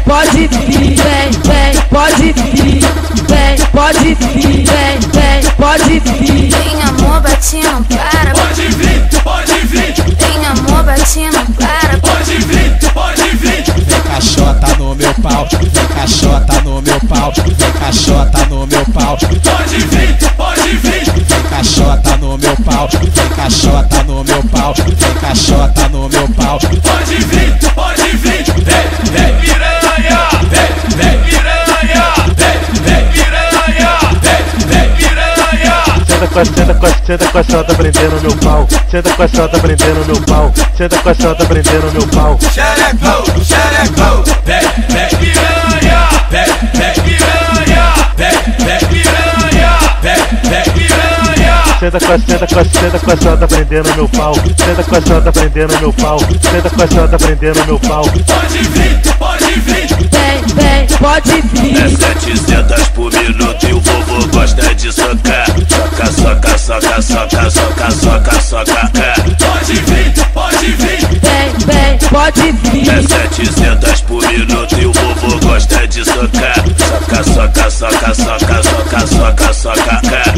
Pode vir, vem, pode vir, vem, pode vir, vem, pode vir. Tem amor, bate, não para. Pode vir, Tem amor, bate, não para. pode vir. Vem caixota no meu pau, vem caixota no meu pau, vem caixota no meu pau. Pode vir, Vem caixota no meu pau, vem caixota no meu pau, vem caixota no meu pau. pode vir. Vem piranha, vem piranha, vem piranha, vem piranha. Senta com a chota prendendo meu pau. Senta com a chota prendendo meu pau. Senta com a chota prendendo meu pau. Xerecão, vem piranha, vem piranha, vem piranha, vem piranha. Senta com a chota prendendo meu pau. Senta com a chota prendendo meu pau. Senta com a chota prendendo meu pau. Pode vir, Vem, pode vir. É 700 por minuto e o vovô gosta de socar. Soca, soca, soca, soca, soca, soca. pode vir, Vem, pode vir. É 700 por minuto e o vovô gosta de socar. Soca, soca, soca, soca, soca, soca, soca.